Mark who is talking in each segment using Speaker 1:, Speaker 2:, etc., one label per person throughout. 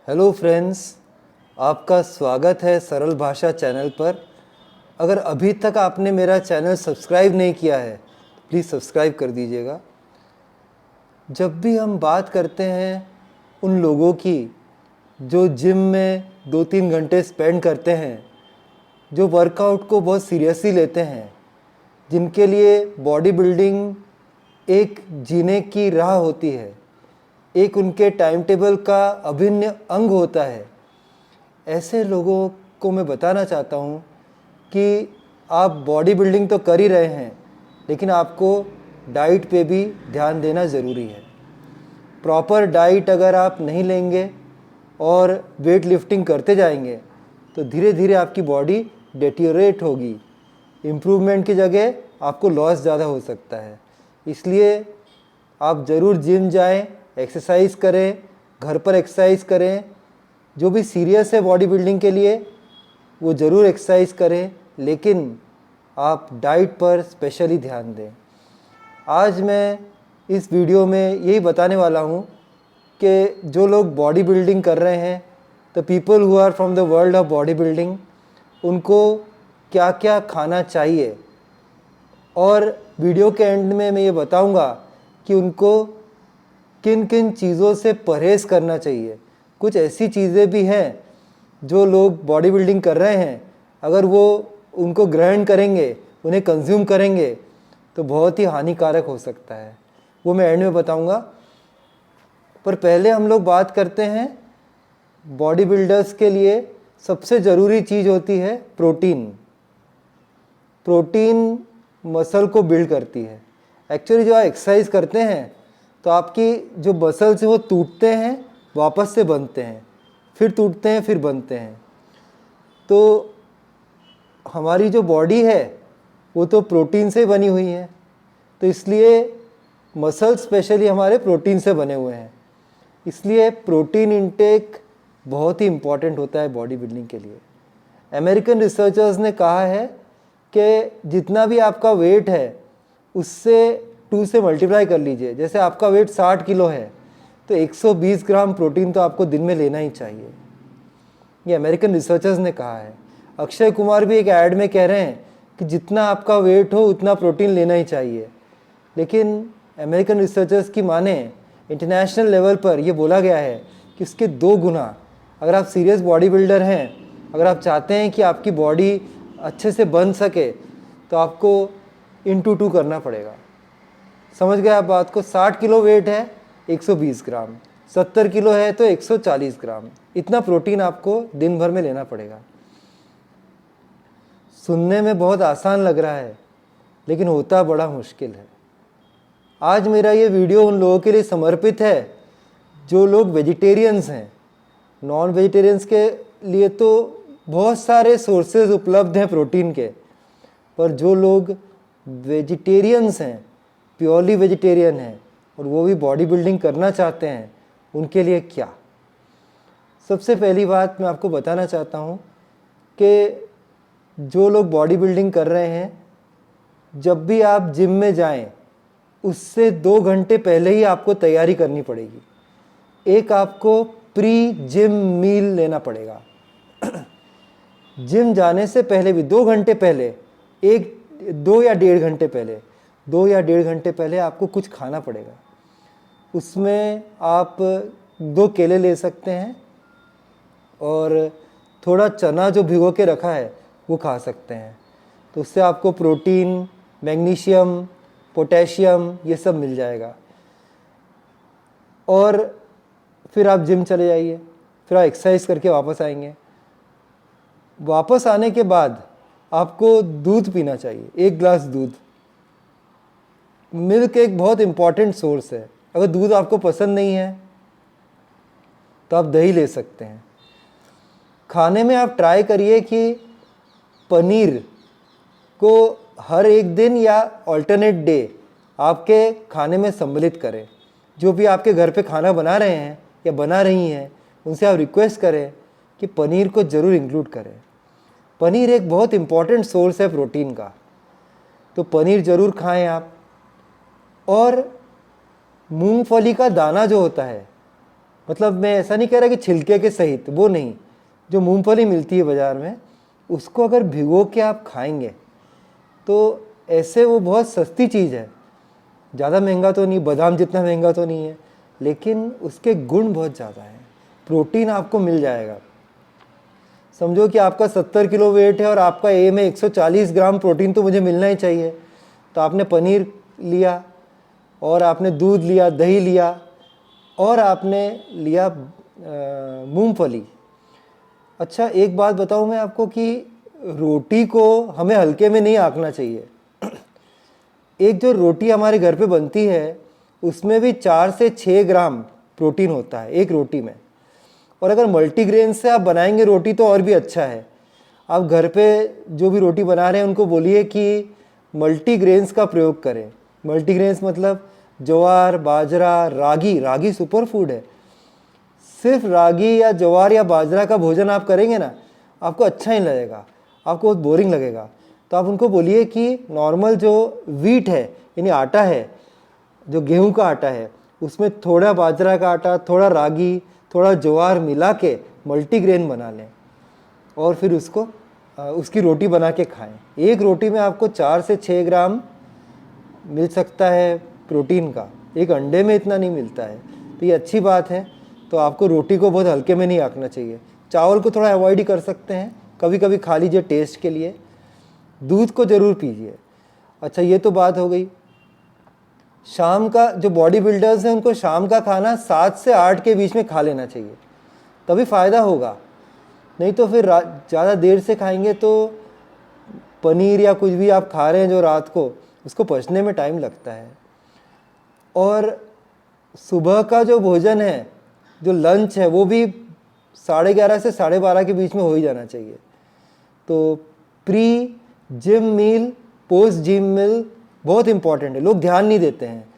Speaker 1: Hello friends, आपका स्वागत है सरल भाषा चैनल पर। अगर अभी तक आपने मेरा चैनल सब्सक्राइब नहीं किया है, प्लीज़ सब्सक्राइब कर दीजिएगा। जब भी हम बात करते हैं उन लोगों की जो जिम में 2-3 घंटे स्पेंड करते हैं, जो वर्कआउट को बहुत सीरियसली लेते हैं, जिनके लिए बॉडी बिल्डिंग एक जीने की राह होती है, एक उनके टाइम टेबल का अभिन्न अंग होता है, ऐसे लोगों को मैं बताना चाहता हूँ कि आप बॉडी बिल्डिंग तो कर ही रहे हैं, लेकिन आपको डाइट पे भी ध्यान देना ज़रूरी है। प्रॉपर डाइट अगर आप नहीं लेंगे और वेट लिफ्टिंग करते जाएंगे तो धीरे धीरे आपकी बॉडी डेटियोरेट होगी। इम्प्रूवमेंट की जगह आपको लॉस ज़्यादा हो सकता है। इसलिए आप ज़रूर जिम जाएं, एक्सरसाइज करें, घर पर एक्सरसाइज करें। जो भी सीरियस है बॉडी बिल्डिंग के लिए वो ज़रूर एक्सरसाइज करें, लेकिन आप डाइट पर स्पेशली ध्यान दें। आज मैं इस वीडियो में यही बताने वाला हूँ कि जो लोग बॉडी बिल्डिंग कर रहे हैं, the people who are from the world of body building, उनको क्या क्या खाना चाहिए। और वीडियो के एंड में मैं ये बताऊँगा कि उनको किन किन चीज़ों से परहेज़ करना चाहिए। कुछ ऐसी चीज़ें भी हैं जो लोग बॉडी बिल्डिंग कर रहे हैं, अगर वो उनको ग्रहण करेंगे, उन्हें कंज्यूम करेंगे तो बहुत ही हानिकारक हो सकता है। वो मैं एंड में बताऊंगा। पर पहले हम लोग बात करते हैं बॉडी बिल्डर्स के लिए सबसे ज़रूरी चीज़ होती है प्रोटीन। प्रोटीन मसल को बिल्ड करती है। एक्चुअली जो आप एक्सरसाइज करते हैं तो आपकी जो मसल्स हैं वो टूटते हैं, वापस से बनते हैं, फिर टूटते हैं, फिर बनते हैं। तो हमारी जो बॉडी है वो तो प्रोटीन से बनी हुई है, तो इसलिए मसल स्पेशली हमारे प्रोटीन से बने हुए हैं। इसलिए प्रोटीन इंटेक बहुत ही इम्पॉर्टेंट होता है बॉडी बिल्डिंग के लिए। अमेरिकन रिसर्चर्स ने कहा है कि जितना भी आपका वेट है उससे 2 से मल्टीप्लाई कर लीजिए। जैसे आपका वेट 60 किलो है तो 120 ग्राम प्रोटीन तो आपको दिन में लेना ही चाहिए। ये अमेरिकन रिसर्चर्स ने कहा है। अक्षय कुमार भी एक ऐड में कह रहे हैं कि जितना आपका वेट हो उतना प्रोटीन लेना ही चाहिए। लेकिन अमेरिकन रिसर्चर्स की माने, इंटरनेशनल लेवल पर यह बोला गया है कि इसके 2 गुना, अगर आप सीरियस बॉडी बिल्डर हैं, अगर आप चाहते हैं कि आपकी बॉडी अच्छे से बन सके तो आपको इंटू 2 करना पड़ेगा। समझ गए आप बात को? 60 किलो वेट है 120 ग्राम, 70 किलो है तो 140 ग्राम, इतना प्रोटीन आपको दिन भर में लेना पड़ेगा। सुनने में बहुत आसान लग रहा है, लेकिन होता बड़ा मुश्किल है। आज मेरा ये वीडियो उन लोगों के लिए समर्पित है जो लोग वेजिटेरियंस हैं। नॉन वेजिटेरियंस के लिए तो बहुत सारे सोर्सेज उपलब्ध हैं प्रोटीन के, पर जो लोग वेजिटेरियंस हैं, प्योरली वेजिटेरियन हैं, और वो भी बॉडी बिल्डिंग करना चाहते हैं, उनके लिए क्या। सबसे पहली बात मैं आपको बताना चाहता हूँ कि जो लोग बॉडी बिल्डिंग कर रहे हैं, जब भी आप जिम में जाएं उससे 2 घंटे पहले ही आपको तैयारी करनी पड़ेगी। एक आपको प्री जिम मील लेना पड़ेगा। जिम जाने से पहले भी 2 घंटे पहले, 2 या 1.5 घंटे पहले, 2 या 1.5 घंटे पहले आपको कुछ खाना पड़ेगा। उसमें आप 2 केले ले सकते हैं और थोड़ा चना जो भिगो के रखा है वो खा सकते हैं। तो उससे आपको प्रोटीन, मैग्नीशियम, पोटेशियम ये सब मिल जाएगा। और फिर आप जिम चले जाइए, फिर आप एक्सरसाइज करके वापस आएंगे। वापस आने के बाद आपको दूध पीना चाहिए, 1 ग्लास दूध। मिल्क एक बहुत इम्पॉर्टेंट सोर्स है। अगर दूध आपको पसंद नहीं है तो आप दही ले सकते हैं। खाने में आप ट्राई करिए कि पनीर को हर एक दिन या अल्टरनेट डे आपके खाने में सम्मिलित करें। जो भी आपके घर पे खाना बना रहे हैं या बना रही हैं, उनसे आप रिक्वेस्ट करें कि पनीर को ज़रूर इंक्लूड करें। पनीर एक बहुत इम्पॉर्टेंट सोर्स है प्रोटीन का, तो पनीर ज़रूर खाएं आप। और मूंगफली का दाना जो होता है मतलब मैं ऐसा नहीं कह रहा कि छिलके के सहित, वो नहीं, जो मूंगफली मिलती है बाज़ार में उसको अगर भिगो के आप खाएंगे तो ऐसे वो बहुत सस्ती चीज़ है, ज़्यादा महंगा तो नहीं, बादाम जितना महंगा तो नहीं है, लेकिन उसके गुण बहुत ज़्यादा हैं। प्रोटीन आपको मिल जाएगा। समझो कि आपका 70 किलो वेट है और आपका एम है 140 ग्राम प्रोटीन तो मुझे मिलना ही चाहिए। तो आपने पनीर लिया और आपने दूध लिया, दही लिया और आपने लिया मूंगफली। अच्छा एक बात बताऊं मैं आपको कि रोटी को हमें हल्के में नहीं आंकना चाहिए। एक जो रोटी हमारे घर पे बनती है उसमें भी 4 से 6 ग्राम प्रोटीन होता है एक रोटी में। और अगर मल्टीग्रेन से आप बनाएंगे रोटी तो और भी अच्छा है। आप घर पे जो भी रोटी बना रहे हैं उनको बोलिए कि मल्टीग्रेन्स का प्रयोग करें। मल्टीग्रेन्स मतलब ज्वार, बाजरा, रागी। रागी सुपर फूड है। सिर्फ रागी या ज्वार या बाजरा का भोजन आप करेंगे ना, आपको अच्छा नहीं लगेगा, आपको बहुत बोरिंग लगेगा। तो आप उनको बोलिए कि नॉर्मल जो वीट है यानी आटा है, जो गेहूं का आटा है, उसमें थोड़ा बाजरा का आटा, थोड़ा रागी, थोड़ा ज्वार मिला के मल्टीग्रेन बना लें और फिर उसकी रोटी बना के खाएं। एक रोटी में आपको 4 से 6 ग्राम मिल सकता है प्रोटीन का, एक अंडे में इतना नहीं मिलता है। तो ये अच्छी बात है। तो आपको रोटी को बहुत हल्के में नहीं आंकना चाहिए। चावल को थोड़ा अवॉइड ही कर सकते हैं, कभी कभी खा लीजिए टेस्ट के लिए। दूध को ज़रूर पीजिए। अच्छा ये तो बात हो गई। शाम का जो बॉडी बिल्डर्स हैं उनको शाम का खाना 7 से 8 के बीच में खा लेना चाहिए, तभी फ़ायदा होगा। नहीं तो फिर ज़्यादा देर से खाएंगे तो पनीर या कुछ भी आप खा रहे हैं जो रात को, उसको पचने में टाइम लगता है। और सुबह का जो भोजन है, जो लंच है, वो भी 11:30 से 12:30 के बीच में हो ही जाना चाहिए। तो प्री जिम मील, पोस्ट जिम मील बहुत इंपॉर्टेंट है, लोग ध्यान नहीं देते हैं।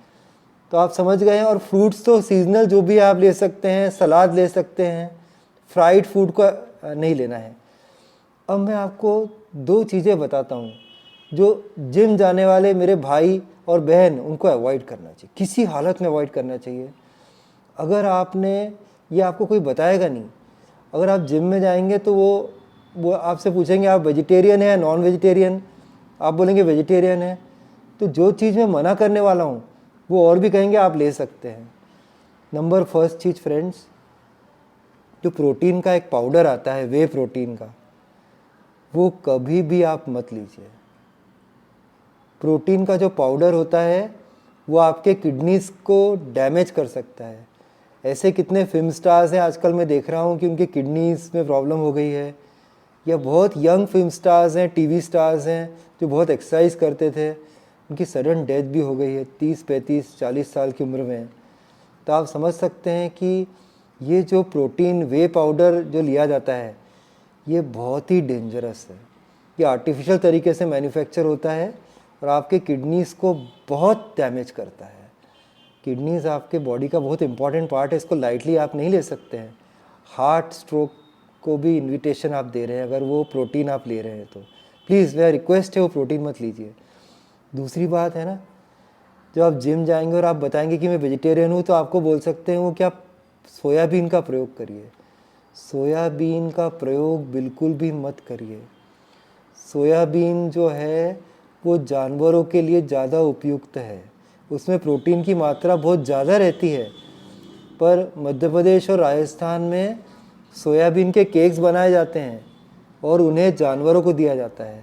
Speaker 1: तो आप समझ गए हैं। और फ्रूट्स तो सीजनल जो भी आप ले सकते हैं, सलाद ले सकते हैं, फ्राइड फूड का नहीं लेना है। अब मैं आपको 2 चीज़ें बताता हूँ जो जिम जाने वाले मेरे भाई और बहन उनको अवॉइड करना चाहिए, किसी हालत में अवॉइड करना चाहिए। अगर आपने ये आपको कोई बताएगा नहीं, अगर आप जिम में जाएंगे तो वो आपसे पूछेंगे आप वेजिटेरियन है या नॉन वेजिटेरियन, आप बोलेंगे वेजिटेरियन है, तो जो चीज़ मैं मना करने वाला हूँ वो और भी कहेंगे आप ले सकते हैं। नंबर फर्स्ट चीज़ फ्रेंड्स, जो प्रोटीन का एक पाउडर आता है वे प्रोटीन का, वो कभी भी आप मत लीजिए। प्रोटीन का जो पाउडर होता है वो आपके किडनीज को डैमेज कर सकता है। ऐसे कितने फिल्म स्टार्स हैं आजकल, मैं देख रहा हूँ कि उनके किडनीज में प्रॉब्लम हो गई है। या बहुत यंग फिल्म स्टार्स हैं, टीवी स्टार्स हैं जो बहुत एक्सरसाइज करते थे, उनकी सडन डेथ भी हो गई है 30, 35, 40 साल की उम्र में। तो आप समझ सकते हैं कि ये जो प्रोटीन वे पाउडर जो लिया जाता है ये बहुत ही डेंजरस है। ये आर्टिफिशियल तरीके से मैन्युफैक्चर होता है और आपके किडनीज़ को बहुत डैमेज करता है। किडनीज़ आपके बॉडी का बहुत इंपॉर्टेंट पार्ट है, इसको लाइटली आप नहीं ले सकते हैं। हार्ट स्ट्रोक को भी इन्विटेशन आप दे रहे हैं अगर वो प्रोटीन आप ले रहे हैं तो प्लीज़ मेरा रिक्वेस्ट है वो प्रोटीन मत लीजिए। दूसरी बात है ना, जब आप जिम जाएंगे और आप बताएंगे कि मैं वेजिटेरियन हूँ तो आपको बोल सकते हैं वो कि आप सोयाबीन का प्रयोग करिए। सोयाबीन का प्रयोग बिल्कुल भी मत करिए। सोयाबीन जो है वो जानवरों के लिए ज़्यादा उपयुक्त है, उसमें प्रोटीन की मात्रा बहुत ज़्यादा रहती है। पर मध्य प्रदेश और राजस्थान में सोयाबीन के केक्स बनाए जाते हैं और उन्हें जानवरों को दिया जाता है,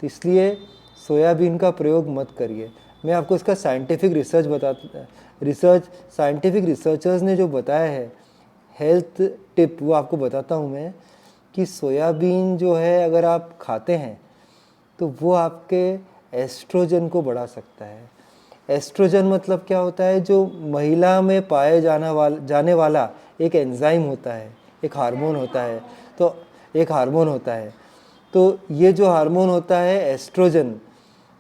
Speaker 1: तो इसलिए सोयाबीन का प्रयोग मत करिए। मैं आपको इसका साइंटिफिक साइंटिफिक रिसर्चर्स ने जो बताया है, हेल्थ टिप, वो आपको बताता हूँ मैं कि सोयाबीन जो है अगर आप खाते हैं तो वो आपके एस्ट्रोजन को बढ़ा सकता है। एस्ट्रोजन मतलब क्या होता है, जो महिला में पाए जाने वाला एक एंजाइम होता है, एक हार्मोन होता है। तो एक हार्मोन होता है, तो ये जो हार्मोन होता है एस्ट्रोजन,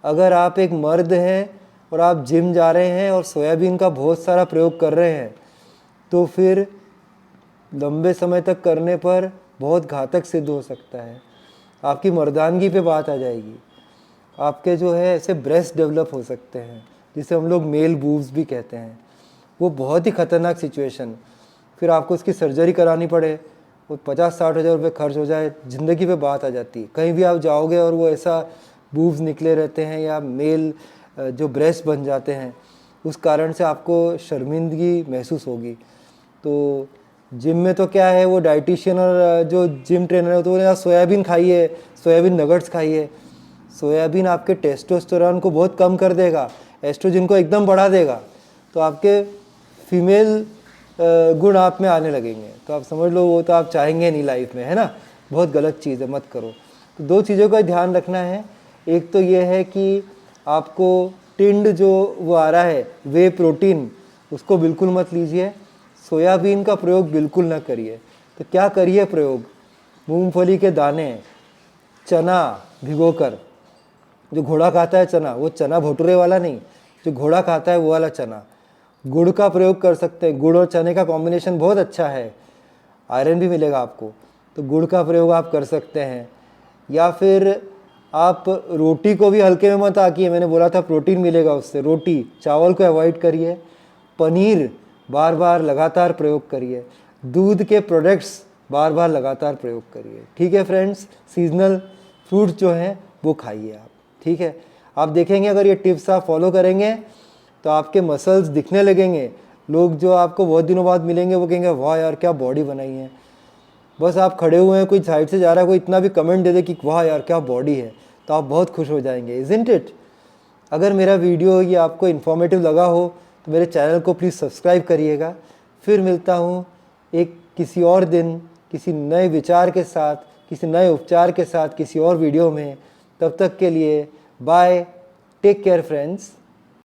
Speaker 1: अगर आप एक मर्द हैं और आप जिम जा रहे हैं और सोयाबीन का बहुत सारा प्रयोग कर रहे हैं तो फिर लंबे समय तक करने पर बहुत घातक सिद्ध हो सकता है। आपकी मर्दानगी पे बात आ जाएगी, आपके जो है ऐसे ब्रेस्ट डेवलप हो सकते हैं जिसे हम लोग मेल बूब्स भी कहते हैं। वो बहुत ही ख़तरनाक सिचुएशन। फिर आपको उसकी सर्जरी करानी पड़े, वो 50-60 हज़ार रुपये खर्च हो जाए, ज़िंदगी पे बात आ जाती है। कहीं भी आप जाओगे और वो ऐसा बूब्स निकले रहते हैं या मेल जो ब्रेस्ट बन जाते हैं, उस कारण से आपको शर्मिंदगी महसूस होगी। तो जिम में तो क्या है, वो डाइटिशियन और जो जिम ट्रेनर है तो बोले सोयाबीन खाइए, सोयाबीन नगेट्स खाइए। सोयाबीन आपके टेस्टोस्टेरोन को बहुत कम कर देगा, एस्ट्रोजन को एकदम बढ़ा देगा, तो आपके फीमेल गुण आप में आने लगेंगे। तो आप समझ लो वो तो आप चाहेंगे नहीं लाइफ में, है ना। बहुत गलत चीज़ है, मत करो। तो 2 चीज़ों का ध्यान रखना है। एक तो ये है कि आपको टिंड जो वो आ रहा है वे प्रोटीन, उसको बिल्कुल मत लीजिए। सोयाबीन का प्रयोग बिल्कुल ना करिए। तो क्या करिए प्रयोग, मूंगफली के दाने, चना भिगोकर, जो घोड़ा खाता है चना, वो चना भटूरे वाला नहीं, जो घोड़ा खाता है वो वाला चना। गुड़ का प्रयोग कर सकते हैं, गुड़ और चने का कॉम्बिनेशन बहुत अच्छा है, आयरन भी मिलेगा आपको, तो गुड़ का प्रयोग आप कर सकते हैं। या फिर आप रोटी को भी हल्के में मत आकिए, मैंने बोला था प्रोटीन मिलेगा उससे। रोटी, चावल को अवॉइड करिए। पनीर बार बार लगातार प्रयोग करिए। दूध के प्रोडक्ट्स बार बार लगातार प्रयोग करिए। ठीक है फ्रेंड्स, सीजनल फ्रूट्स जो हैं वो खाइए आप। ठीक है, आप देखेंगे अगर ये टिप्स आप फॉलो करेंगे तो आपके मसल्स दिखने लगेंगे। लोग जो आपको बहुत दिनों बाद मिलेंगे वो कहेंगे वाह यार क्या बॉडी बनाई है। बस आप खड़े हुए हैं, कोई साइड से जा रहा है, कोई इतना भी कमेंट दे दे कि वाह यार क्या बॉडी है, तो आप बहुत खुश हो जाएंगे, इज़न्ट इट। अगर मेरा वीडियो ये आपको इन्फॉर्मेटिव लगा हो तो मेरे चैनल को प्लीज़ सब्सक्राइब करिएगा। फिर मिलता हूँ एक किसी और दिन, किसी नए विचार के साथ, किसी नए उपचार के साथ, किसी और वीडियो में। तब तक के लिए बाय, टेक केयर फ्रेंड्स।